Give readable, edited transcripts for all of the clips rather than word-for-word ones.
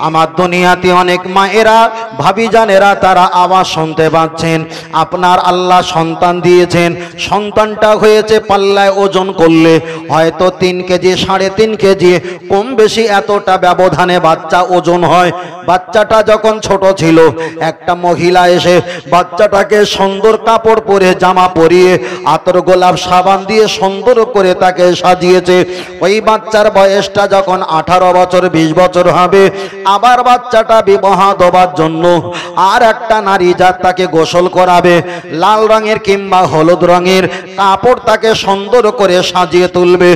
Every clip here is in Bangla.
আমার দুনিয়াতে অনেক মায়েরা ভাবিজানেরা তারা আওয়াজ শুনতে পাচ্ছেন, আপনার আল্লাহ সন্তান দিয়েছেন, সন্তানটা হয়েছে পাল্লায় ওজন করলে হয়তো 3 কেজি 3.5 কেজি কম বেশি এতটা ব্যবধানে বাচ্চা ওজন হয়। বাচ্চাটা যখন ছোট ছিল একটা মহিলা এসে বাচ্চাটাকে সুন্দর কাপড় পরে জামা পরিয়ে আতর গোলাপ সাবান দিয়ে সুন্দর করে তাকে সাজিয়েছে। ওই বাচ্চার বয়সটা যখন 18 বছর 20 বছর হবে, আবার বাচ্চাটা বিবাহ দেওয়ার জন্য আর একটা নারী জাত তাকে গোসল করাবে, লাল রঙের কিংবা হলুদ রঙের কাপড় তাকে সুন্দর করে সাজিয়ে তুলবে।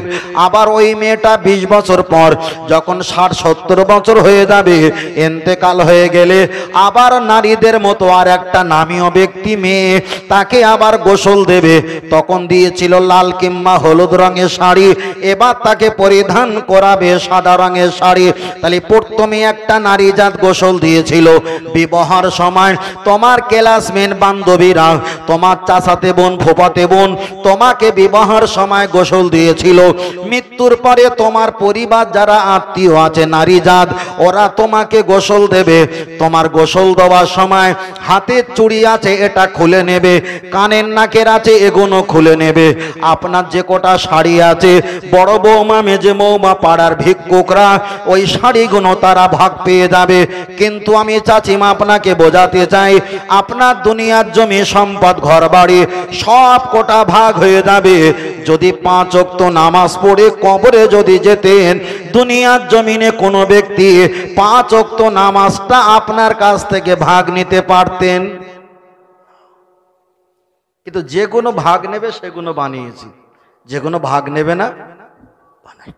আবার ওই মেয়েটা 20 বছর পর যখন 60-70 বছর হয়ে যাবে, ইন্তেকাল হয়ে গেলে আবার নারীদের মতো আর একটা নামীয় ব্যক্তি মেয়ে তাকে আবার গোসল দেবে। তখন দিয়েছিল লাল কিংবা হলুদ রঙের শাড়ি, এবার তাকে পরিধান করাবে সাদা রঙের শাড়ি। তাহলে প্রথমে একটা নারী জাত গোসল দিয়েছিল বিবাহের সময়, তোমার ক্লাসমেট বান্ধবীরা, তোমার চাচাতে বোন ফুফাতে বোন তোমাকে বিবাহের সময় গোসল দিয়েছিল। মৃত্যুর পরে তোমার পরিবার যারা আত্মীয় আছে নারী জাত, ওরা তোমাকে গোসল দেবে। তোমার গোসল দেওয়ার সময় হাতের চুড়ি আছে এটা খুলে নেবে, কানের নাকের আছে এগুলো খুলে নেবে। আপনার যে কটা শাড়ি আছে বড় বৌমা মেজে বৌমা পাড়ার ভিক্ষুকরা ওই শাড়িগুলো তারা ভাগ পেয়ে যাবে। কিন্তু আমি চাচিমা আপনাকে বোঝাতে চাই, আপনার দুনিয়ার জমি সম্পদ ঘর বাড়ি সব কোটা ভাগ হয়ে যাবে। যদি 5 ওয়াক্ত নামাজ পড়ে কবরে যদি যেতেন, দুনিয়ার জমিনে কোনো ব্যক্তি 5 ওয়াক্ত নামাজটা আপনার কাছ থেকে ভাগ নিতে পারতেন, কিন্তু যে কোনো ভাগ নেবে সেগুলো বানিয়েছি, যে কোনো ভাগ নেবে না বানাই।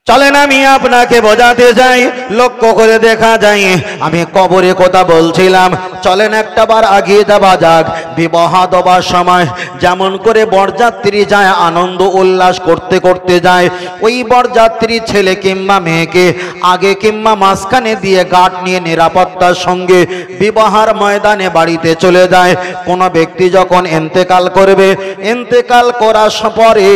চলেন আমি আপনাকে বোঝাতে চাই, লক্ষ্য করে দেখা যায় আমি কবরে কথা বলছিলাম। চলেন একটা বার আগিয়ে যাওয়া যাক। বিবাহ দেওয়ার সময় যেমন করে বরযাত্রী যায় আনন্দ উল্লাস করতে করতে যায়, ওই বরযাত্রী ছেলে কিংবা মেয়েকে আগে কিংবা মাঝখানে দিয়ে গার্ড নিয়ে নিরাপত্তার সঙ্গে বিবাহের ময়দানে বাড়িতে চলে যায়। কোনো ব্যক্তি যখন ইন্তেকাল করবে, ইন্তেকাল করার পরে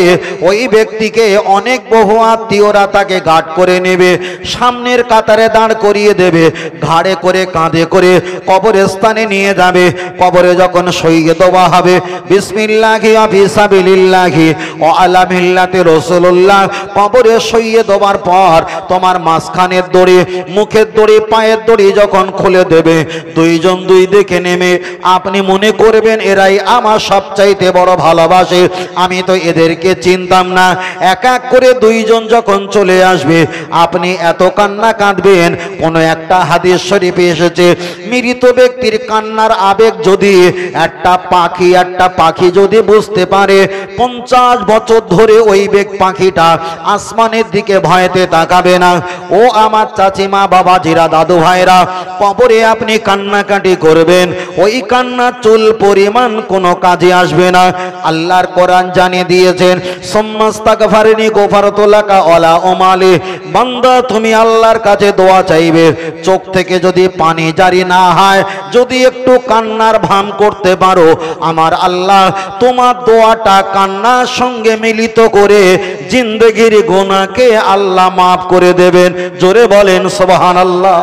ওই ব্যক্তিকে অনেক বহু আত্মীয়রা তাকে গার্ড করে নেবে, সামনের কাতারে দাঁড় করিয়ে দেবে, ঘাড়ে করে কাঁধে করে কবরস্থানে নিয়ে যাবে। কবরে যখন সইয়ে দেওয়া হবে বিসমিল্লাহি ওয়া ফিসাবিলিল্লাহি ওয়া আলা মিল্লাতি রাসূলুল্লাহ, কবরে সইয়ে দেওয়ার পর তোমার মাঝখানের দড়ি, মুখের দড়ি, পায়ের দড়ি যখন খুলে দেবে, দুইজন দুই দিকে নেমে আপনি মনে করবেন এরাই আমার সবচাইতে বড় ভালোবাসে, আমি তো এদেরকে চিনতাম না। এক এক করে দুইজন যখন চলে আসবে, আপনি এত কান্না কাঁদবেন। কোনো একটা হাদিস শরীফে এসেছে, মৃত ব্যক্তির কান্নার আবেগ যদি একটা পাখি যদি বুঝতে পারে, 50 বছর ধরে ওই পাখিটা আসমানের দিকে ভয়েতে তাকাবে না। ও আমার চাচিমা বাবাজিরা দাদু ভাইরা, কবরে আপনি কান্নাকাটি করবেন, ওই কান্না চুল পরিমাণ কোনো কাজে আসবে না। আল্লাহর কোরআন জানিয়ে দিয়েছেন, সুম্মাস্তাগফিরনি গফারতু লাকা ওয়ালা উমালি, বান্দা তুমি আল্লাহর কাছে দোয়া চাইবে, চোখ থেকে যদি পানি জারি না হয়, যদি একটু কান্নার ভান করতে পারো, আমার আল্লাহ তোমার দোয়াটা কান্নার সঙ্গে মিলিত করে জিন্দেগির গুনাহকে আল্লাহ মাফ করে দেবেন। জোরে বলেন সুবহানাল্লাহ।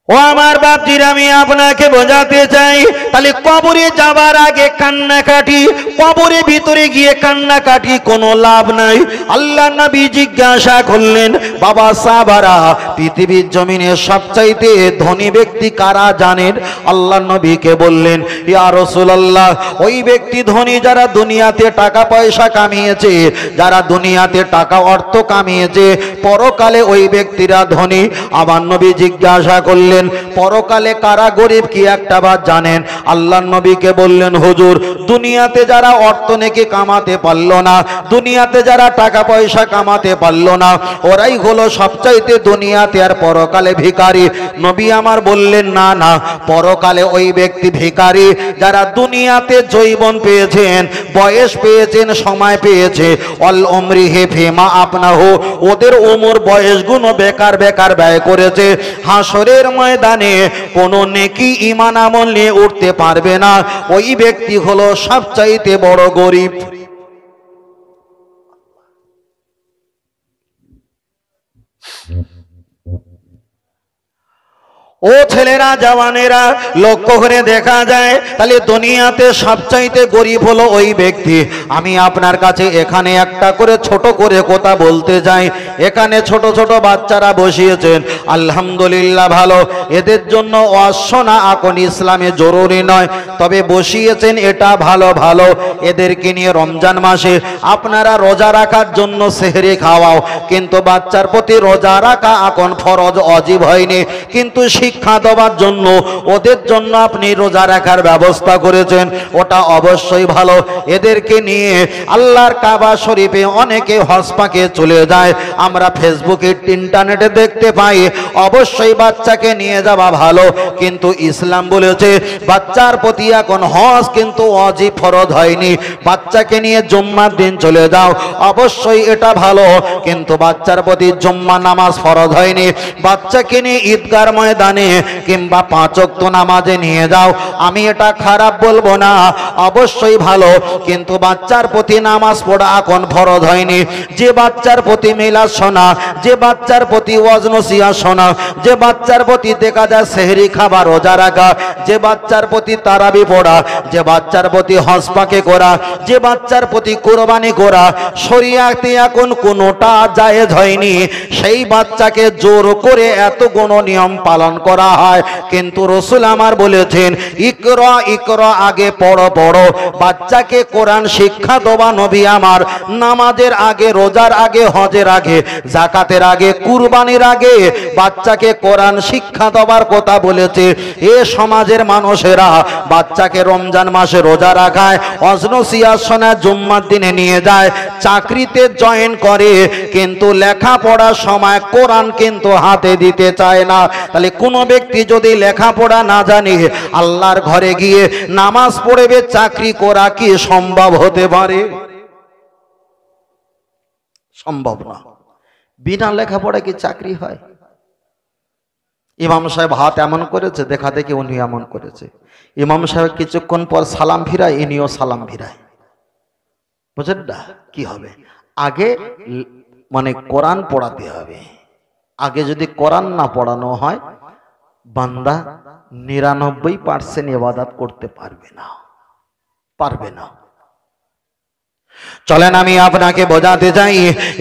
ও আমার বাপজিরা, আমি আপনাকে বোঝাতে চাই, তাহলে কবরে যাবার আগে কান্নাকাটি, কবরের ভিতরে গিয়ে কান্নাকাটি কোনো লাভ নাই। আল্লাহ নবী জিজ্ঞাসা করলেন, বাবা সাহাবারা, পৃথিবীর জমিনে সবচাইতে ধনী ব্যক্তি কারা জানেন? আল্লাহ নবীকে বললেন, ইয়া রাসূলুল্লাহ, ওই ব্যক্তি ধনী যারা দুনিয়াতে টাকা পয়সা কামিয়েছে, যারা দুনিয়াতে টাকা অর্থ কামিয়েছে, পরকালে ওই ব্যক্তিরা ধনী। আমার নবী জিজ্ঞাসা করলেন, পরকালে কারা গরিব কি একটা বার জানেন? আল্লাহর নবীকে বললেন, হুজুর, দুনিয়াতে যারা অর্থ নেকি কামাতে পারলো না, দুনিয়াতে যারা টাকা পয়সা কামাতে পারলো না, ওরাই হলো সবচাইতে দুনিয়াতে আর পরকালে ভিখারি। নবী আমার বললেন, না না, পরকালে ওই ব্যক্তি ভিখারি যারা দুনিয়াতে যৌবন পেয়েছেন, বয়স পেয়েছেন, সময় পেয়েছে, অল উমরিহি ফিমা আপনাহু, ওদের উমর বয়সগুলো বেকার বেকার ব্যয় করেছে, হাসরের ময়দানে কোনো নেকি ঈমান আমল নিয়ে উঠতে পারবে না। ওই ব্যক্তি হলো সবচাইতে বড় গরিব। ও ছেলেরা, জওয়ানেরা, লক্ষ্য করে দেখা যায় তাহলে দুনিয়াতে সবচাইতে গরিব হলো ওই ব্যক্তি। আমি আপনার কাছে এখানে একটা করে ছোট করে কথা বলতে চাই। এখানে ছোট ছোট বাচ্চারা বসিয়েছেন, আলহামদুলিল্লাহ ভালো, এদের জন্য অশোনা এখন ইসলামে জরুরি নয়, তবে বসিয়েছেন এটা ভালো। ভালো, এদেরকে নিয়ে রমজান মাসে আপনারা রোজা রাখার জন্য সেহরি খাওয়াও, কিন্তু বাচ্চার প্রতি রোজা রাখা এখন ফরজ, অজিব হয়নি, কিন্তু শিক্ষা দেওয়ার জন্য ওদের জন্য আপনি রোজা রাখার ব্যবস্থা করেছেন, ওটা অবশ্যই ভালো। এদেরকে নিয়ে আল্লাহর কাবা শরীফে অনেকে হজ পাকে চলে যায়, আমরা ফেসবুকে ইন্টারনেটে দেখতে পাই। অবশ্যই বাচ্চাকে নিয়ে যাওয়া ভালো, কিন্তু ইসলাম বলেছে বাচ্চার প্রতি এখন হজ কিন্তু ওয়াজিব ফরজ হয়নি। বাচ্চাকে নিয়ে জুম্মার দিন চলে যাও, অবশ্যই এটা ভালো, কিন্তু বাচ্চার প্রতি জুম্মা নামাজ ফরজ হয়নি। বাচ্চাকে নিয়ে ঈদগার ময়দানে কিংবা 5 ওয়াক্ত নামাজে নিয়ে যাও, আমি এটা খারাপ বলবো না, অবশ্যই ভালো, কিন্তু বাচ্চার প্রতি নামাজ পড়া এখন ফরজ হয়নি। যে বাচ্চার প্রতি মিলাদ শোনা, যে বাচ্চার প্রতি ওয়াজ নসিহত শোনা, যে বাচ্চার প্রতি দেখা যায় সেহরি খাবার, রোজা রাখা, যে বাচ্চার প্রতি তারাবি পড়া, যে বাচ্চার প্রতি হজ পাকে করা, যে বাচ্চার প্রতি কুরবানি করা, শরিয়াতে এখন কোনোটা জায়েজ হয়নি। সেই বাচ্চাকে জোর করে এতগুলো নিয়ম পালন করা হয়, কিন্তু রাসূল আমার বলেছেন ইকরা ইকরা, আগে পড়ো পড়ো। বাচ্চাকে কোরআন শিক্ষা দেওয়া নবী আমার নামাজের আগে, রোজার আগে, হজের আগে, যাকাতের আগে, কুরবানির আগে বাচ্চাকে কোরআন শিক্ষা দেওয়ার কথা বলেছে। এ সমাজের মানুষেরা বাচ্চাকে রমজান মাসে রোজা রাখায়, হজ নসিহত শোনায়, জুম্মার দিনে নিয়ে যায়, চাকরিতে জয়েন করে, কিন্তু লেখাপড়ার সময় কোরআন কিন্তু হাতে দিতে চায় না। তাহলে কোনো ব্যক্তি যদি লেখাপড়া না জানে আল্লাহর ঘরে গিয়ে নামাজ পড়বে, চাকরি করা কি সম্ভব হতে পারে? সম্ভব না। বিনা লেখাপড়া কি চাকরি হয়? ইমাম সাহেব হাত এমন করেছে, দেখা দেখি উনি এমন করেছে। ইমাম সাহেব কিছুক্ষণ পর সালাম ফিরায়, ইনিও সালাম ফিরায়। বুঝেন না কি হবে? আগে মানে কোরআন পড়াতে হবে। আগে যদি কোরআন না পড়ানো হয়, বান্দা 99% ইবাদত করতে পারবে না, পারবে না। চলেন আমি আপনাকে বোঝাতে চাই,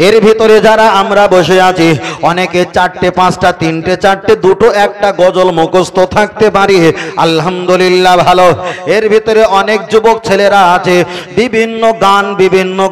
এর ভিতরে যারা আমরা বসে আছি, অনেকে 4টে 5টা 3টে 4টে 2টো 1টা গজল মুখস্থ থাকতে পারি, আলহামদুলিল্লাহ ভালো। এর ভিতরে অনেক যুবক ছেলেরা আছে বিভিন্ন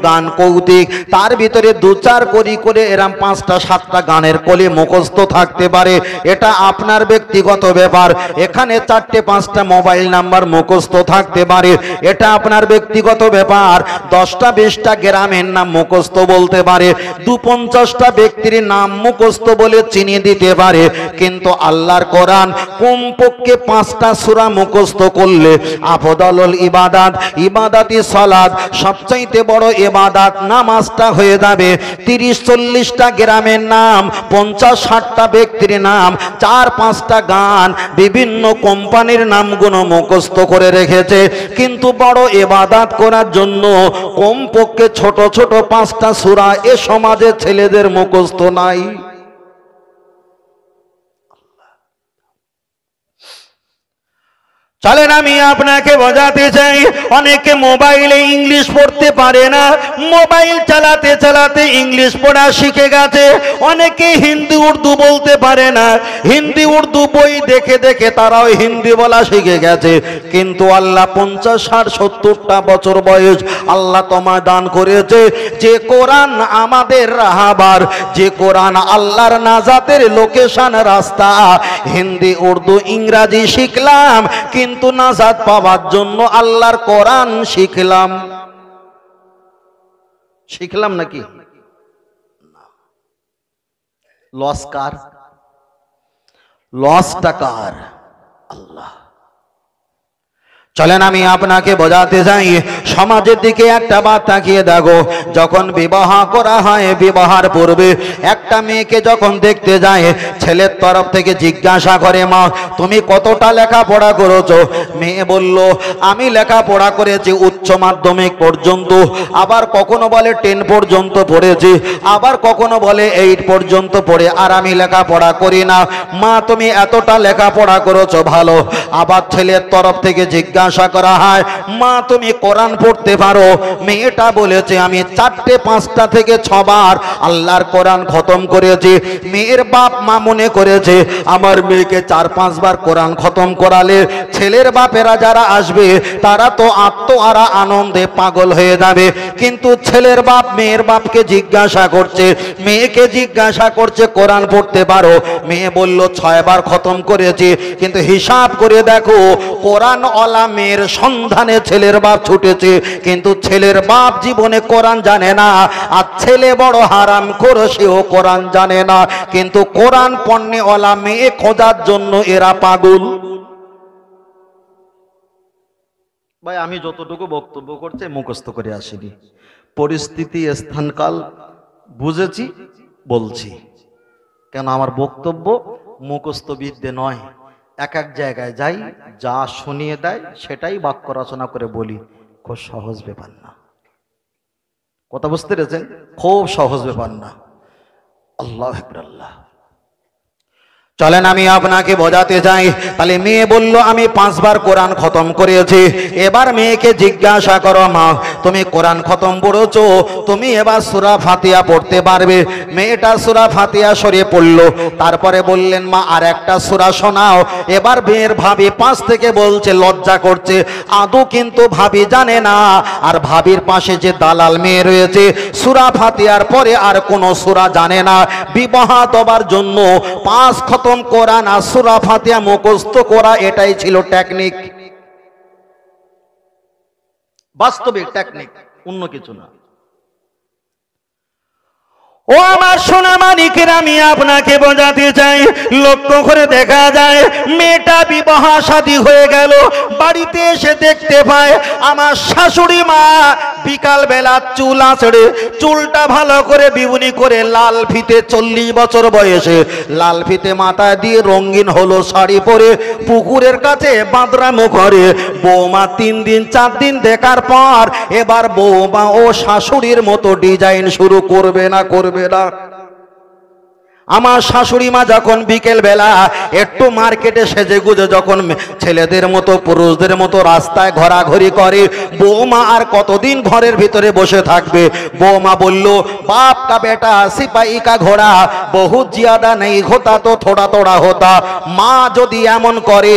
গান কৌতুক, তার ভিতরে 2-4 করে এরম 5টা 7টা গানের কলি মুখস্থ থাকতে পারে, এটা আপনার ব্যক্তিগত ব্যাপার। এখানে 4টে 5টা মোবাইল নাম্বার মুখস্থ থাকতে পারে, এটা আপনার ব্যক্তিগত ব্যাপার। 10টা 20টা গ্রামের নাম মুখস্থ বলতে পারে, 250টা ব্যক্তির নাম মুখস্থ বলে চিনিয়ে দিতে পারে, কিন্তু আল্লাহর কোরআন কমপক্ষে 5টা সূরা মুখস্থ করলে আফদালুল ইবাদাত, ইবাদাতি সালাত, সবচাইতে বড় ইবাদাত নামাজটা হয়ে যাবে। 30-40টা গ্রামের নাম, 50-60টা ব্যক্তির নাম, 4-5টা গান, বিভিন্ন কোম্পানির নামগুলো মুখস্থ করে রেখেছে, কিন্তু বড় ইবাদাত করার জন্য কমপক্ষে ছোট ছোট 5টা সূরা এ সমাজের ছেলেদের মুখস্থ নাই। চলেন আমি আপনাকে বোঝাতে চাই, অনেকে মোবাইলে ইংলিশ পড়তে পারে না, মোবাইল চালাতে চালাতে ইংলিশ পড়া শিখে গেছে। অনেকে হিন্দি উর্দু বলতে পারে না, হিন্দি উর্দু বই দেখে দেখে তারাও হিন্দি বলা শিখে গেছে। কিন্তু আল্লাহ 50, 60, 70টা বছর বয়স আল্লাহ তোমায় দান করেছে, যে কোরআন আমাদের রাহাবার, যে কোরআন আল্লাহর নাজাতের লোকেশন রাস্তা। হিন্দি উর্দু ইংরাজি শিখলাম, কিন্তু নাজাত পাওয়ার জন্য আল্লাহর কোরআন শিখলাম নাকি? লস কার? লসটা কার? আল্লাহ। চলেন আমি আপনাকে বোঝাতে যাই, সমাজের দিকে একটা বার তাকিয়ে দেখো। যখন বিবাহ করা হয়, বিবাহের পূর্বে একটা মেয়েকে যখন দেখতে যায়, ছেলের তরফ থেকে জিজ্ঞাসা করে, মা তুমি কতটা লেখাপড়া করেছো? মেয়ে বলল, আমি লেখাপড়া করেছি উচ্চ মাধ্যমিক পর্যন্ত, আবার কখনো বলে 10 পর্যন্ত পড়েছি, আবার কখনো বলে 8 পর্যন্ত পড়ে, আর আমি লেখাপড়া করি না। মা তুমি এতটা লেখাপড়া করেছো, ভালো। আবার ছেলের তরফ থেকে জিজ্ঞাসা করা হয়, মা তুমি কোরআন পড়তে পারো? মেয়েটা বলেছে, আমি 4টে 5টা থেকে 6 বার আল্লাহর কোরআন খতম করেছি। মেয়ের বাপ মা মনে করেছে আমার মেয়েকে 4-5 বার কোরআন খতম করালে ছেলের বাপেরা যারা আসবে তারা তো আত্মহারা আনন্দে পাগল হয়ে যাবে। কিন্তু ছেলের বাপ মেয়ের বাপকে জিজ্ঞাসা করছে, মেয়েকে জিজ্ঞাসা করছে কোরআন পড়তে পারো? মেয়ে বলল 6 বার খতম করেছি। কিন্তু হিসাব করে দেখো, কোরআন ওয়ালা মেয়ের সন্ধানে ছেলের বাপ ছুটেছে, কিন্তু ছেলের বাপ জীবনে কোরআন জানে না। আর ছেলে বড় হারাম করে, সেও কোরআন জানে না, কিন্তু কোরআন পণ্যওয়ালা মেয়ে খোঁজার জন্য এরা পাগল। ভাই আমি যতটুকু বক্তব্য করছি মুখস্থ করে আসিনি, পরিস্থিতি স্থানকাল বুঝেছি বলছি। কেন আমার বক্তব্য মুখস্থ বিদ্যে নয়, এক এক জায়গায় যাই, যা শুনিয়ে দেয় সেটাই বাক্য রচনা করে বলি। খুব সহজ ব্যাপার না, কথা বুঝতে পেরেছেন? খুব সহজ ব্যাপার না। আল্লাহু আকবার, আল্লাহ। চলেন আমি আপনাকে বোঝাতে চাই। তাহলে মেয়ে বলল আমি 5 বার কোরআন খতম করেছি। এবার মেয়েকে জিজ্ঞাসা করো, মা তুমি কোরআন খতম পড়েছো, তুমি এবার সূরা ফাতিহা পড়তে পারবে? মেয়েটা সূরা ফাতিহা শরীফ পড়ল। তারপরে বললেন, মা আর একটা সূরা শোনাও। এবার মেয়ের ভাবি পাশ থেকে বলছে, লজ্জা করছে, আদৌ কিন্তু ভাবি জানে না। আর ভাবির পাশে যে দালাল মেয়ে রয়েছে, সূরা ফাতিহার পরে আর কোনো সূরা জানে না। বিবাহ দেওয়ার জন্য 5 খতম কোরআন আর সূরা ফাতিহা মুখস্থ করা, এটাই ছিল টেকনিক, বাস্তবিক টেকনিক, অন্য কিছু না। ও আমার সোনা মানিকের, আমি আপনাকে বোঝাতে চাই, লক্ষ্য করে দেখা যায় মেয়েটা বিবাহ শাদী হয়ে গেল। বাড়িতে এসে দেখতে পায় আমার শাশুড়ি মা বিকাল বেলা চুল আঁচড়ে, চুলটা ভালো করে বিবুনি করে লাল ফিতে, 40 বছর বয়সে লাল ফিতে মাথায় দিয়ে রঙিন হলো শাড়ি পরে পুকুরের কাছে বাঁদরামো করে। বৌমা 3 দিন 4 দিন দেখার পর এবার বৌমা ও শাশুড়ির মতো ডিজাইন শুরু করবে না, করবে না। আমার শাশুড়ি মা যখন বিকেল বেলা একটু মার্কেটে সেজে গুজে যখন ছেলেদের মতো পুরুষদের মতো রাস্তায় ঘোরাঘুরি করে, বৌমা আর কতদিন ঘরের ভিতরে বসে থাকবে? বৌমা বলল, বাপ কা বেটা সিপাহী কা ঘোড়া বহুত জিয়াদা নেই হোতা তো থোড়া থোড়া হোতা। মা যদি এমন করে,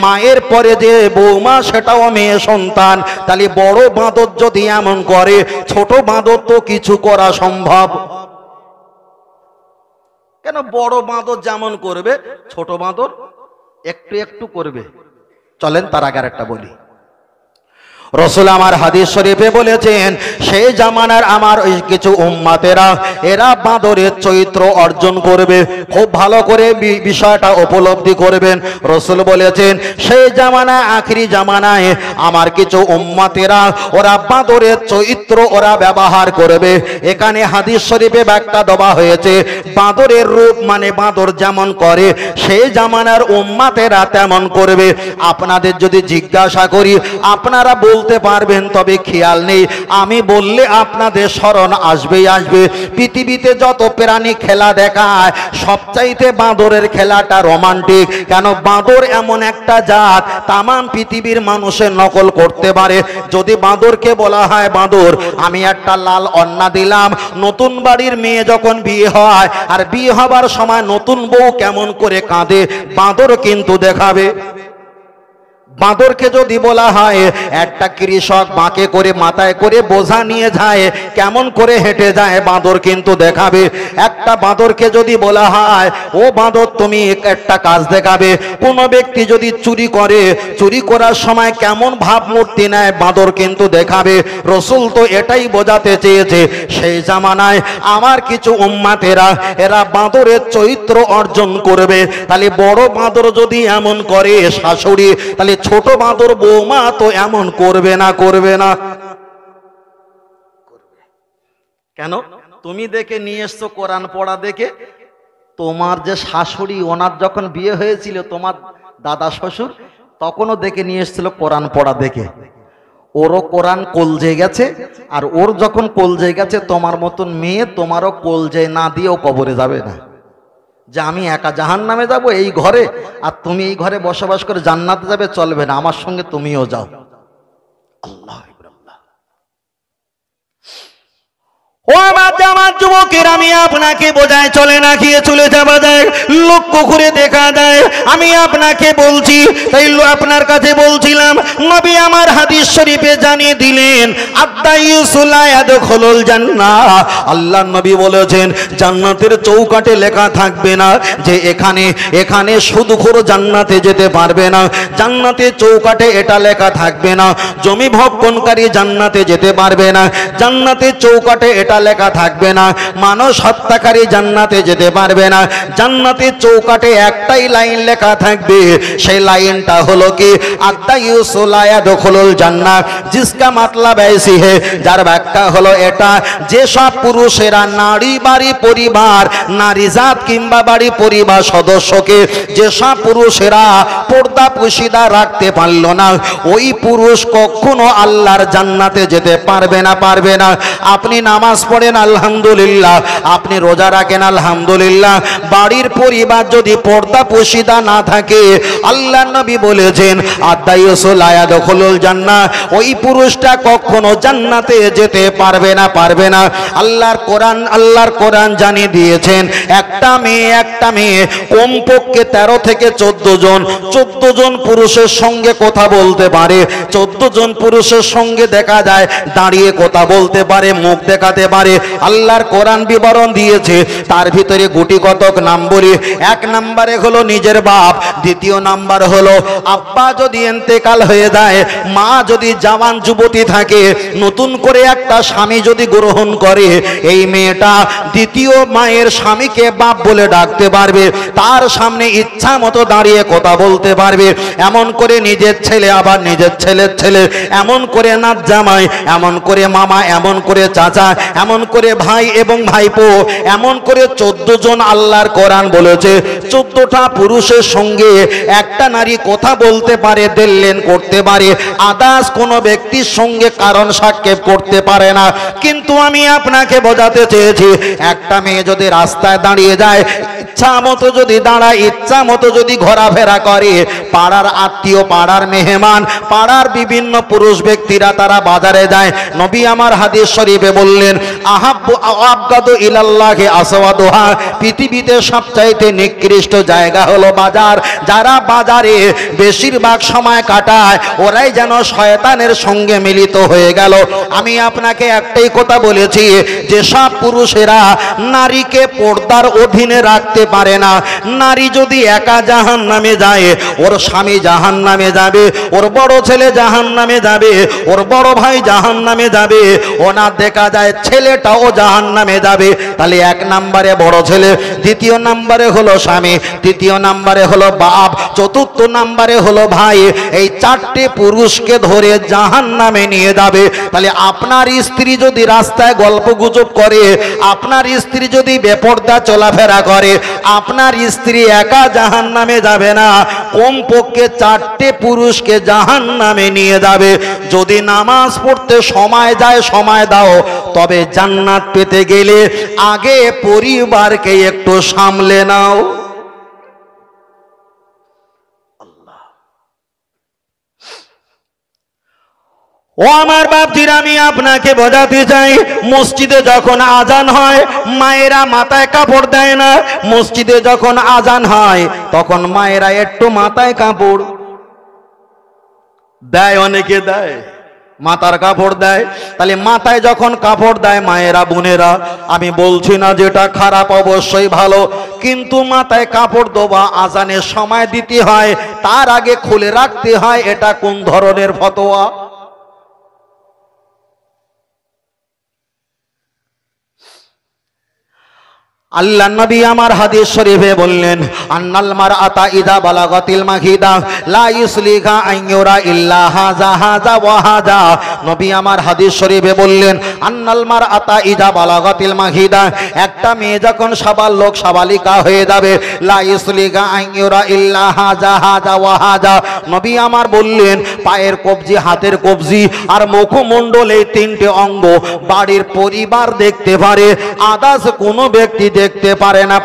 মায়ের পরে যে বৌমা সেটাও মেয়ে সন্তান, তাহলে বড় বাঁদর যদি এমন করে, ছোট বাঁদর তো কিছু করা সম্ভব। কেন? বড় বাঁদর যেমন করবে, ছোট বাঁদর একটু একটু করবে। চলেন তার আগে একটা বলি। রসুল আমার হাদিস শরীফে বলেছেন, সেই জামানার আমার ওই কিছু উম্মতেরা এরা বাঁদরের চরিত্র অর্জন করবে। খুব ভালো করে বিষয়টা উপলব্ধি করবেন। রসুল বলেছেন, সেই জামানায়, আখিরি জামানায় আমার কিছু উম্মতেরা ওরা বাঁদরের চরিত্র ওরা ব্যবহার করবে। এখানে হাদিস শরীফে ব্যাখ্যা দেওয়া হয়েছে, বাঁদরের রূপ মানে বাঁদর যেমন করে, সেই জামানার উম্মতেরা তেমন করবে। আপনাদের যদি জিজ্ঞাসা করি, আপনারা বলতে পারবেন, তবে খেয়াল নেই। আমি বললে আপনাদের স্মরণ আসবেই আসবে। পৃথিবীতে যত প্রাণী খেলা দেখায়, সবচাইতে বাঁদরের খেলাটা রোমান্টিক। কেন? বাঁদর এমন একটা জাত তামাম পৃথিবীর মানুষের নকল করতে পারে। যদি বাঁদরকে বলা হয়, বাঁদর আমি একটা লাল অন্না দিলাম, নতুন বাড়ির মেয়ে যখন বিয়ে হয় আর বিয়ে হবার সময় নতুন বউ কেমন করে কাঁদে, বাঁদর কিন্তু দেখাবে। বাঁদরকে যদি বলা হয় একটা কৃষক বাঁকে করে মাথায় করে বোঝা নিয়ে যায়, কেমন করে হেঁটে যায়, বাঁদর কিন্তু দেখাবে। একটা বাঁদরকে যদি বলা হয়, ও বাঁদর তুমি একটা কাজ দেখাবে। কোনো ব্যক্তি যদি চুরি করে, চুরি করার সময় কেমন ভাবমূর্তি নেয়, বাঁদর কিন্তু দেখাবে। রসুল তো এটাই বোঝাতে চেয়েছে, সেই জামানায় আমার কিছু উম্মতেরা এরা বাঁদরের চরিত্র অর্জন করবে। তাহলে বড় বাঁদর যদি এমন করে শাশুড়ি, তাহলে ছোট বাঁদর বৌমা তো এমন করবে না, করবে না। কেন? তুমি দেখে নিয়ে এসছো কোরআন পড়া দেখে। তোমার যে শাশুড়ি, ওনার যখন বিয়ে হয়েছিল তোমার দাদা শ্বশুর, তখনও দেখে নিয়ে এসেছিল কোরআন পড়া দেখে। ওরও কোরআন কলজে গেছে, আর ওর যখন কলজে গেছে তোমার মতন মেয়ে তোমারও কলজে না দিয়েও কবরে যাবে না। যে আমি একা জাহান্নামে যাব এই ঘরে, আর তুমি এই ঘরে বসবাস করে জান্নাতে যাবে, চলবে না, আমার সঙ্গে তুমিও যাও। আল্লাহ, ও আমার জামাত যুবকের, আমি আপনাকে বোঝাই চলে না খেয়ে চলে যাওয়া যায়, লক্ষ্য করে দেখা যায়। আমি আপনাকে বলছি, তাই আপনার কাছে বলছিলাম, নবী আমার হাদিস শরীফে জানিয়ে দিলেন আদ-দাইয়ুসু লা ইয়াদখুলুল জান্নাহ। আল্লাহর নবী বলেছেন জান্নাতের চৌকাঠে লেখা থাকবে না যে এখানে সুদখোর জান্নাতে যেতে পারবে না। জান্নাতের চৌকাঠে এটা লেখা থাকবে না জমি ভক্ষণকারী জান্নাতে যেতে পারবে না। জান্নাতের চৌকাঠে এটা লেখা থাকবে না মানুষ হত্যাকারী জান্নাতে যেতে পারবে না। জান্নাতের চৌকাঠে একটাই লাইন লেখা থাকবে, সেই লাইনটা হলো কি আদ-দাইয়ুসু লা ইয়াদখুলুল জান্নাহ, জিসকা মাতলাব ऐसी है, যার ব্যাখ্যা হলো এটা, যে সব পুরুষেরা নারী বাড়ি পরিবার, নারী জাত কিংবা বাড়ি পরিবার সদস্যকে যে সব পুরুষেরা পর্দা পুশিদা রাখতে পারল না, ওই পুরুষ কখনো আল্লাহর জান্নাতে যেতে পারবে না, পারবে না। আপনি নামাজ পড়েন আলহামদুলিল্লাহ, আপনি রোজা রাখেন আলহামদুলিল্লাহ, বাড়ির পরিবার যদি পর্দা পুশিদা না থাকে, আল্লাহর নবী বলেছেন আদ-দাইয়ুসু লা ইয়াদখুলুল জান্নাহ, ওই পুরুষটা কখনো জান্নাতে যেতে পারবে না, পারবে না। আল্লাহর কোরআন জানিয়ে দিয়েছেন একটা মেয়ে কমপক্ষে 13 থেকে 14 জন পুরুষের সঙ্গে কথা বলতে পারে। 14 জন পুরুষের সঙ্গে দেখা যায় দাঁড়িয়ে কথা বলতে পারে, মুখ দেখাতে পারে। আল্লাহর কোরআন বিবরণ দিয়েছে, তার ভিতরে গুটি কতক নাম বলি। 1 নম্বরে হলো নিজের বাপ, 2 নাম্বার হলো আব্বা যদি ইন্তেকাল হয়ে যায়, মা যদি জওয়ান যুবতী থাকে, নতুন করে একটা স্বামী যদি গ্রহণ করে, এই মেয়েটা 2য় মায়ের স্বামীকে বাপ বলে ডাকতে পারবে, তার সামনে ইচ্ছা মতো দাঁড়িয়ে কথা বলতে পারবে। এমন করে নিজের ছেলে আবার নিজের ছেলের ছেলে, এমন করে নাত জামাই, এমন করে মামা, এমন করে চাচা, এমন করে ভাই এবং ভাইপো, এমন করে 14 জন আল্লাহর কোরআন বলেছে। 14টা পুরুষের সঙ্গে একটা নারী কথা বলতে পারে, দেড়লেন করতে পারে, আদার্স কোনো ব্যক্তির সঙ্গে কারণ সাক্ষেপ করতে পারে না। কিন্তু আমি আপনাকে বোঝাতে চেয়েছি, একটা মেয়ে যদি রাস্তায় দাঁড়িয়ে যায়, ইচ্ছা মতো যদি দাঁড়ায়, ইচ্ছা মতো যদি ঘোরাফেরা করে, পাড়ার আত্মীয়, পাড়ার মেহমান, পাড়ার বিভিন্ন পুরুষ ব্যক্তিরা তারা বাজারে যায়, নবী আমার হাদিস শরীফে বললেন আহাব্বু আবগাদু ইলাল্লাহি আসওয়াদুহা, পৃথিবীতে সবচাইতে নিকৃষ্ট জায়গা হলো বাজার। যারা বাজারে বেশিরভাগ সময় কাটায়, ওরাই যেন শয়তানের সঙ্গে মিলিত হয়ে গেল। আমি আপনাকে একটাই কথা বলেছি, যে সব পুরুষেরা নারীকে পর্দার অধীনে রাখতে পারে না। নারী যদি একা জাহান্নামে যায়, ওর স্বামী জাহান্নামে যাবে, ওর বড় ছেলে জাহান্নামে যাবে, ওর বড় ভাই জাহান্নামে যাবে, ওনার দেখা যায় ছেলেটাও জাহান্নামে যাবে। তাহলে 1 নম্বরে বড় ছেলে, 2য় নম্বরে হলো স্বামী, 3য় নম্বরে হলো বাপ, 4র্থ নম্বরে হলো ভাই। এই 4টে পুরুষকে ধরে জাহান্নামে নিয়ে যাবে। তাহলে আপনার স্ত্রী যদি রাস্তায় গল্পগুজব করে, আপনার স্ত্রী যদি বেপরদা চলাফেরা করে, আপনার স্ত্রী একা জাহান্নামে যাবে না, কমপক্ষে 4টে পুরুষকে জাহান্নামে নিয়ে যাবে। যদি নামাজ পড়তে সময় যায়, সময় দাও, তবে জান্নাত পেতে গেলে আগে পরিবারকে একটু সামলে নাও। ও আমার বাপজিরা, আমি আপনাকে বোঝাতে চাই, মসজিদে যখন আজান হয়, মায়েরা মাথায় কাপড় দেয় না। মসজিদে যখন আজান হয়, তখন মায়েরা একটু মাথায় কাপড় দেয়, অনেকে দেয়, মাথার কাপড় দেয়। তাহলে মাথায় যখন কাপড় দেয় মায়েরা, বোনেরা, আমি বলছি না যেটা খারাপ, অবশ্যই ভালো, কিন্তু মাথায় কাপড় দেওয়া আজানের সময় দিতে হয়, তার আগে খুলে রাখতে হয়, এটা কোন ধরনের ফতোয়া? আল্লাহ নবী আমার হাদিস শরীফে বললেন আন্নাল মারআতা ইযা বালাগাতিল মাখিদা লা ইসলিহা আইয়ুরা ইল্লা হাযা হাযা ওয়া হাযা। নবী আমার হাদিস শরীফে বললেন আন্নাল মারআতা ইযা বালাগাতিল মাখিদা, একটা মেয়ে যখন সাবালক সাবালিকা হয়ে যাবে, লা ইসলিহা আইয়ুরা ইল্লা হাযা হাযা ওয়া হাযা। নবী আমার বললেন পায়ের কবজি, হাতের কবজি আর মুখমণ্ডল, এই তিনটে অঙ্গ বাড়ির পরিবার দেখতে পারে, আদার্স কোনো ব্যক্তি দেখতে পারে না।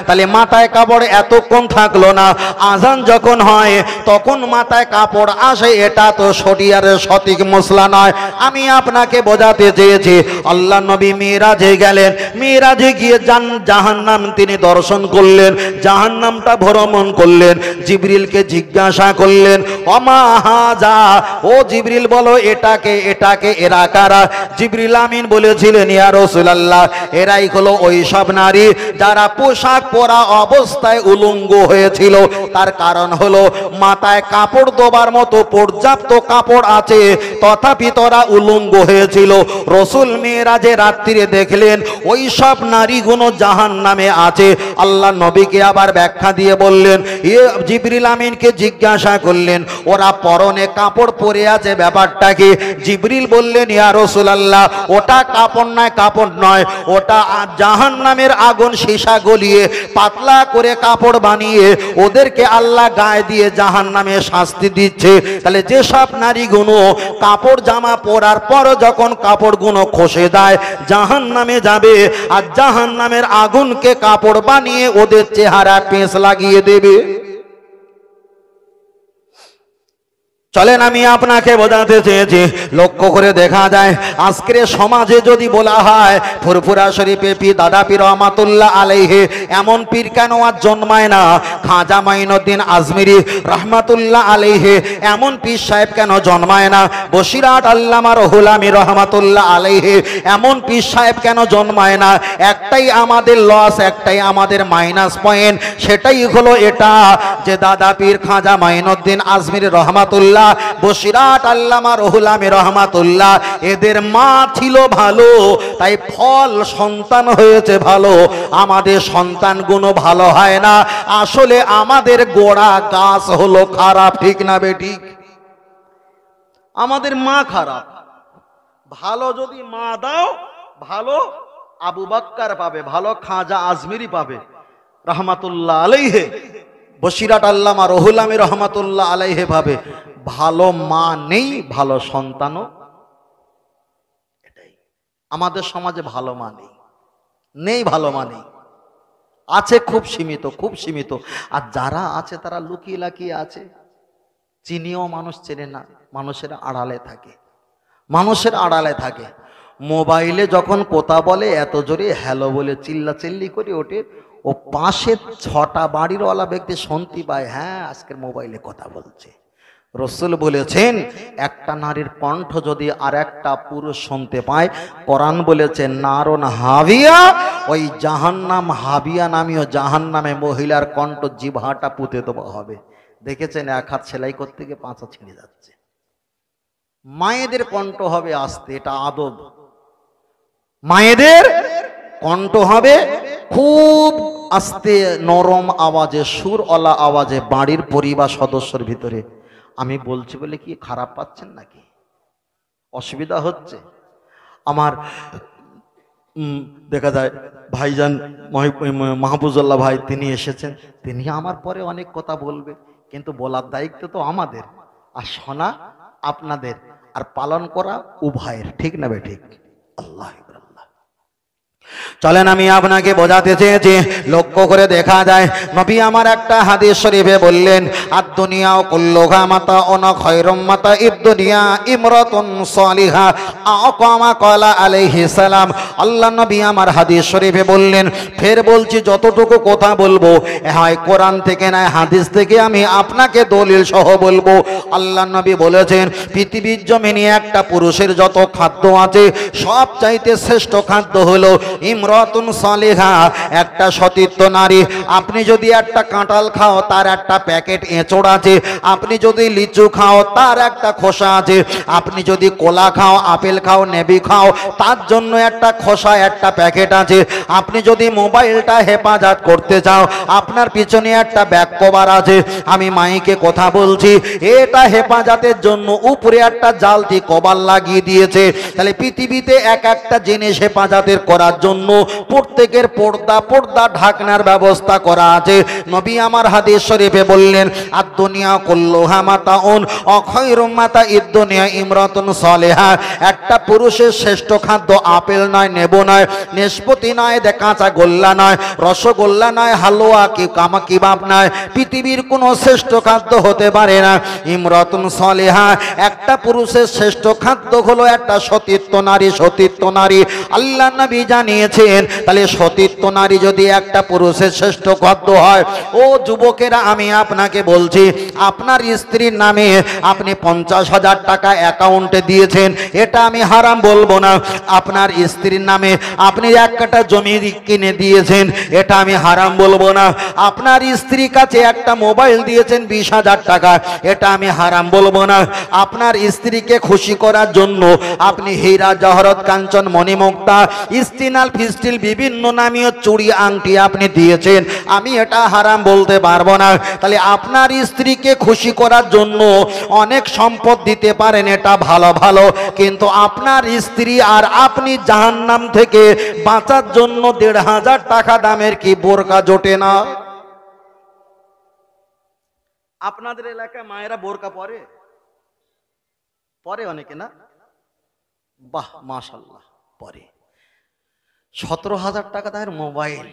তাহলে মাথায় কাপড় এতক্ষণ থাকলো না, আজান যখন হয় তখন মাথায় কাপড় আসে, এটা তো শরিয়াতের সঠিক মশলা নয়। আমি আপনাকে বোঝাতে চেয়েছি আল্লাহ নবী মিরাজে গেলেন, মিরাজে গিয়ে জাহান্নাম তিনি দর্শন করলেন, জাহান্নামটা ভ্রমণ করলেন, জিবরিলকে জিজ্ঞাসা করলেন ওমা হাযা, ও জিবরিল বলো এটাকে এটাকে এরা কারা? জিবরিল আমিন বলেছিলেন ইয়া রাসূলুল্লাহ, এরাই হলো ওই সব নারী যারা পোশাক পরা অবস্থায় উলঙ্গ হয়েছিল। তার কারণ হলো মাথায় কাপড় দেবার মতো পর্যাপ্ত কাপড় আছে, তথাপি তারা উলঙ্গ হয়েছিল। রাসূল মিরাজে রাত্রিরে দেখলেন ওই সব নারীগুলো জাহান্নামে আছে। আল্লাহ নবীকে আবার ব্যাখ্যা দিয়ে বললেন, জিবরিল আমিনকে জিজ্ঞাসা করলেন ওরা পরনে কাপড় পরে আছে, ব্যাপারটা কি? জিবরিল বললেন ইয়া রাসূলুল্লাহ, ওটা কাপড় নয়, ওটা জাহান্নামের আগুন সীসা গলিয়ে পাতলা করে কাপড় বানিয়ে ওদেরকে আল্লাহ গায়ে দিয়ে জাহান্নামে শাস্তি দিচ্ছে। তাহলে যেসব নারীগুলো কাপড় জামা পরার পর যখন কাপড়গুলো খসে যায় জাহান্নামে যাবে, আর জাহান্নামের আগুনকে কাপড় বানিয়ে ওদের চেহারা পেঁচ লাগিয়ে দেবে। চলেন আমি আপনাকে বোঝাতে চেয়েছি, লক্ষ্য করে দেখা যায় আজকের সমাজে যদি বলা হয় ফুরফুরা শরীফে পীর দাদা পীর রহমাতুল্লাহ আলাইহি, এমন পীর কেন আর জন্মায় না? খাজা মাইনুদ্দিন আজমিরি রহমাতুল্লাহ আলাইহি, এমন পীর সাহেব কেন জন্মায় না? বসিরহাট আল্লামা রুহুল আমিন রহমাতুল্লাহ আলাইহি, এমন পীর সাহেব কেন জন্মায় না? একটাই আমাদের লস, একটাই আমাদের মাইনাস পয়েন্ট, সেটাই হলো এটা যে দাদা পীর খাজা মাইনুদ্দিন আজমিরি রহমাতুল্লাহ, বসিরহাট আল্লামা রুহুল আমিন রহমাতুল্লাহ, এদের মা ছিল ভালো, তাই ফল সন্তান হয়েছে ভালো। আমাদের সন্তানগুলো ভালো হয় না, আসলে আমাদের গোড়া গাছ হলো খারাপ, ঠিক না বেঠিক? আমাদের মা খারাপ। ভালো যদি মা দাও, ভালো আবু বকর পাবে, ভালো খাজা আজমিরি পাবে রহমাতুল্লাহ আলাইহি, বসিরহাট আল্লামা রুহুল আমিন রহমাতুল্লাহ আলাইহি ভাবে। ভালো মা নেই, ভালো সন্তানও এটাই। আমাদের সমাজে ভালো মা নেই, ভালো মা নেই, আছে খুব সীমিত, খুব সীমিত। আর যারা আছে তারা লুকিয়ে লাকিয়ে আছে, চিনিও মানুষ চেনে না, মানুষের আড়ালে থাকে, মানুষের আড়ালে থাকে। মোবাইলে যখন কথা বলে এত জোরে হ্যালো বলে চিল্লাচিল্লি করে ওঠে, ও পাশে 6টা বাড়িরওয়ালা ব্যক্তি শুনতে পায়, হ্যাঁ আজকের মোবাইলে কথা বলছে। রাসূল বলেছেন একটা নারীর কণ্ঠ যদি আর একটা পুরুষ শুনতে পায়, কোরআন বলেছে নারুন হাবিয়া, ওই জাহান্নাম হাবিয়া নামীয় জাহান্নামে মহিলার কণ্ঠ জিহ্বাটা পুঁতে দেওয়া হবে। দেখেছেন এক হাত সেলাই করতে গিয়ে 5 হাত ছিঁড়ে যাচ্ছে। মায়েদের কণ্ঠ হবে আস্তে, এটা আদব। মায়েদের কণ্ঠ হবে খুব আস্তে, নরম আওয়াজে, সুরওয়ালা আওয়াজে, বাড়ির পরিবার সদস্যের ভিতরে। আমি বলছি বলে কি খারাপ পাচ্ছেন নাকি? অসুবিধা হচ্ছে? আমার দেখা যায় ভাইজান মাহফুজুল্লাহ ভাই, তিনি এসেছেন, তিনি আমার পরে অনেক কথা বলবে, কিন্তু বলার দায়িত্ব তো আমাদের, আর শোনা আপনাদের, আর পালন করা উভয়ের, ঠিক না বে ঠিক? আল্লাহ চলেন আমি আপনাকে বোঝাতে চেয়েছি, লক্ষ্য করে দেখা যায় নবী আমার একটা হাদিস শরীফে বললেন আদ-দুনিয়া কুল্লুহা মাতাউন খায়রুম মাতাইদ দুনিয়া ইমরাতুন সালিহা আও কামা ক্বালা আলাইহিস সালাম। আল্লাহ নবী আমার হাদিস শরীফে বললেন, ফের বলছি যতটুকু কথা বলবো হয় কোরআন থেকে নয় হাদিস থেকে, আমি আপনাকে দলিল সহ বলবো। আল্লাহ নবী বলেছেন পৃথিবীর জমিনে একটা পুরুষের যত খাদ্য আছে সব চাইতে শ্রেষ্ঠ খাদ্য হলো ইমরাতুন ইমরাতুন সালিহা, একটা সতীর্থ নারী। আপনি যদি একটা কাঁঠাল খাও তার একটা প্যাকেট এঁচড় আছে, আপনি যদি লিচু খাও তার একটা খোসা আছে, আপনি যদি কলা খাও, আপেল খাও, নেবি খাও তার জন্য একটা খোসা একটা প্যাকেট আছে, আপনি যদি মোবাইলটা হেফাজত করতে চাও আপনার পিছনে একটা ব্যাক কভার আছে। আমি মাইকে কথা বলছি, এটা হেফাজতের জন্য উপরে একটা জালতি কভার লাগিয়ে দিয়েছে। তাহলে পৃথিবীতে এক একটা জিনিস হেফাজতের করার জন্য প্রত্যেকের পর্দা ঢাকনার ব্যবস্থা করা আছে। নবী আমার হাদিস শরীফে বললেন, আদ-দুনিয়া কুল্লুহা মাতাউন ওয়া খায়রুম মাতাইদ দুনিয়া ইমরাতুন সালিহা। একটা পুরুষের শ্রেষ্ঠ খাদ্য আপেল নয়, নেবু নয়, নাশপাতি নয়, কাঁচা গোল্লা নয়, রসগোল্লা নয়, হালুয়া কি কাবাব নয়, পৃথিবীর কোনো শ্রেষ্ঠ খাদ্য হতে পারে না ইমরাতুন সালিহা। একটা পুরুষের শ্রেষ্ঠ খাদ্য হলো একটা সতীর্থ নারী। সতীর্থ নারী আল্লাহ নবী জানিয়েছেন। তাহলে সতীর্থ নারী যদি একটা পুরুষের শ্রেষ্ঠ খাদ্য হয়, ও যুবকেরা আমি আপনাকে বলছি, আপনার স্ত্রীর নামে আপনি 50,000 টাকা অ্যাকাউন্টে দিয়েছেন, এটা আমি হারাম বলবো না। আপনার স্ত্রীর নামে আপনি এক কাঠা জমি কিনে দিয়েছেন, এটা আমি হারাম বলবো না। আপনার স্ত্রীর কাছে একটা মোবাইল দিয়েছেন 20,000 টাকা, এটা আমি হারাম বলবো না। আপনার স্ত্রীকে খুশি করার জন্য আপনি হীরা জহরত কাঞ্চন মণিমুক্তা স্টিনাল ফিস্টিল বিভিন্ন নামীয় চুড়ি আংটি আপনি দিয়েছেন, আমি এটা হারাম বলতে পারবো না। তাহলে আপনার স্ত্রীকে খুশি করার জন্য অনেক সম্পদ দিতে পারেন, এটা ভালো ভালো, কিন্তু আপনার স্ত্রী আর আপনি জাহান্নাম থেকে বাঁচার জন্য 1,500 টাকা দামের কি বোরকা জোটে না? আপনাদের এলাকায় মায়েরা বোরকা পরে অনেকে না? বাহ মাশাআল্লাহ, পরে। 17,000 টাকা দামের মোবাইল,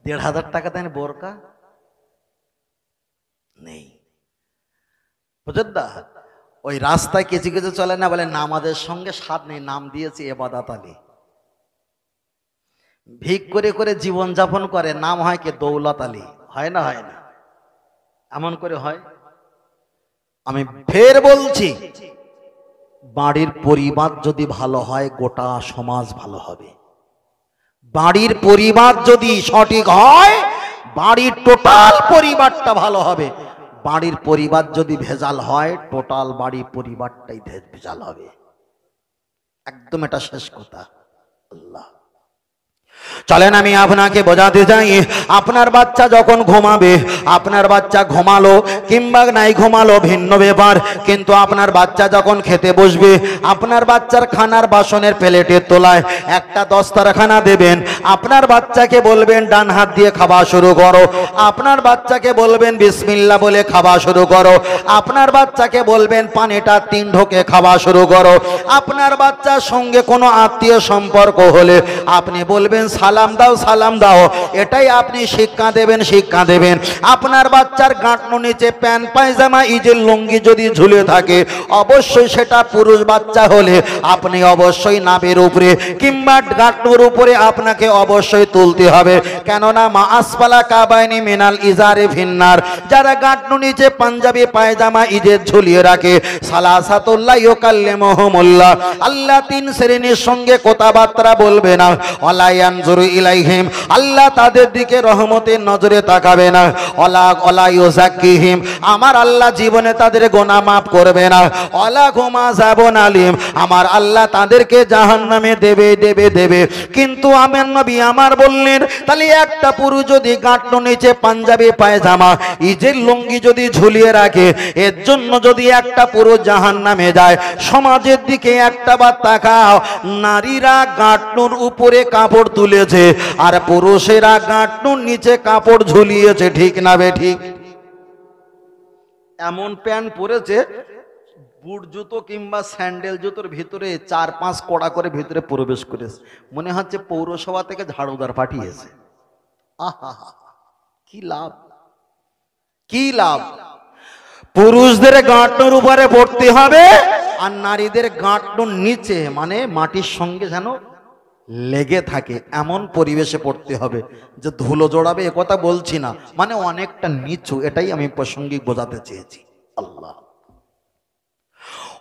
1,500 টাকা দামের বোরকা নেই। বুঝলেন? ওই রাস্তায় কিছু কিছু চলে না, বলে নামাজের সঙ্গে স্বাদ নেই, নাম দিয়েছে ইবাদত আলী। ভিক করে করে জীবন যাপন করে, নাম হয় কি দৌলত আলী। হয় না? হয় না? এমন করে হয়। আমি ফের বলছি, বাড়ির পরিবার যদি ভালো হয় গোটা সমাজ ভালো হবে। বাড়ির পরিবার যদি সঠিক হয় বাড়ির টোটাল পরিবারটা ভালো হবে। বাড়ির পরিবার যদি ভেজাল হয় টোটাল বাড়ির পরিবারটাই ভেজাল হবে। একদম এটা শেষ কথা। আল্লাহ, চলেন আমি আপনাকে বোঝাতে চাই, আপনার বাচ্চা যখন ঘুমাবে, আপনার বাচ্চা ঘুমালো কিংবা নাই ঘুমালো ভিন্ন ব্যাপার, কিন্তু আপনার বাচ্চা যখন খেতে বসবে, আপনার বাচ্চার খানার বাসনের প্লেটের তলায় একটা দস্তরখানা দেবেন। আপনার বাচ্চাকে বলবেন ডান হাত দিয়ে খাওয়া শুরু করো, আপনার বাচ্চাকে বলবেন বিসমিল্লাহ বলে খাওয়া শুরু করো, আপনার বাচ্চাকে বলবেন পানিটা 3 ঢোকে খাওয়া শুরু করো। আপনার বাচ্চার সঙ্গে কোনো আত্মীয় সম্পর্ক হলে আপনি বলবেন সালাম দাও, সালাম দাও। এটাই আপনি শিক্ষা দেবেন। আপনার বাচ্চার গাঁটনো নিচে প্যান্ট পায়জামা ইজের লুঙ্গি যদি ঝুলে থাকে, অবশ্যই সেটা পুরুষ বাচ্চা হলে আপনি অবশ্যই নাবের উপরে কিংবা গাঁটনোর উপরে আপনাকে অবশ্যই তুলতে হবে। কেননা মা আসফালা কাবাইনি মিনাল ইজারে ফিন্নার, যারা গাঁটনো নিচে পাঞ্জাবি পায়জামা ইজের ঝুলিয়ে রাখে, সালাসাতুল্লাহ ইউকাল্লিমুহুমুল্লাহ, আল্লাহ 3 শ্রেণীর সঙ্গে কথাবার্তা বলবে না। ওয়ালা ইয়ানজুরু ইলাইহিম, আল্লাহ তাদের দিকে রহমতের নজরে তাকাবে না। ওয়ালা ইউযাক্কিহিম, আমার আল্লাহ জীবনে তাদের গুনাহ maaf করবে না। ওয়ালা হুম আযাবুন আলীম, আমার আল্লাহ তাদেরকে জাহান্নামে দেবে। কিন্তু আমার নবী আমার বললেন, তাহলে একটা পুরুষ যদি গাঁটনো নিচে পাঞ্জাবি পায়জামা ইজের লুঙ্গি যদি ঝুলিয়ে রাখে, এর জন্য যদি একটা পুরুষ জাহান্নামে যায়, সমাজের দিকে একটা বার তাকাও, নারীরা গাঁটনোর উপরে কাপড় তুলেছে আর পুরুষেরা গাঁটনোর নিচে কাপড় ঝুলিয়েছে, ঠিক না বেঠিক? এমন প্যান্ট পরেছে বুট জুতো কিংবা স্যান্ডেল জুতোর ভিতরে 4-5 কড়া করে ভিতরে প্রবেশ করেছে, মনে হচ্ছে পৌরসভা থেকে ঝাড়ুদার পাঠিয়েছে। আহা, কি লাভ? পুরুষদের গাঁটনোর উপরে পড়তে হবে আর নারীদের গাঁটনোর নিচে মানে মাটির সঙ্গে যেন লেগে থাকে এমন পরিবেশে পড়তে হবে। যে ধুলো জড়াবে এ কথা বলছি না, মানে অনেকটা নিচু, এটাই আমি প্রাসঙ্গিক বোঝাতে চেয়েছি। আল্লাহ,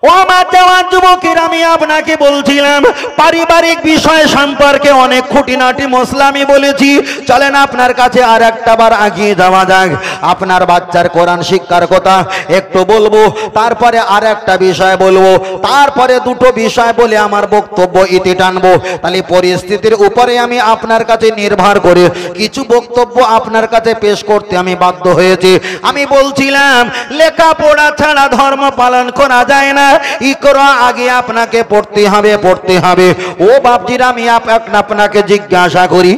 ও আমার জওয়ান যুবকের, আমি আপনাকে বলছিলাম পারিবারিক বিষয় সম্পর্কে অনেক খুঁটিনাটি মশলা আমি বলেছি। চলেন আপনার কাছে আর একটা বার এগিয়ে যাওয়া যাক। আপনার বাচ্চার কোরআন শিক্ষার কথা একটু বলবো, তারপরে আর একটা বিষয় বলবো, তারপরে দুটো বিষয় বলে আমার বক্তব্য ইতি টানবো। তাহলে পরিস্থিতির উপরে আমি আপনার কাছে নির্ভর করে কিছু বক্তব্য আপনার কাছে পেশ করতে আমি বাধ্য হয়েছি। আমি বলছিলাম লেখাপড়া ছাড়া ধর্ম পালন করা যায় না। ইকরা আগে আপনাকে পড়তে হবে, পড়তে হবে। ও বাপজিরা, আমি আপনাকে জিজ্ঞাসা করি,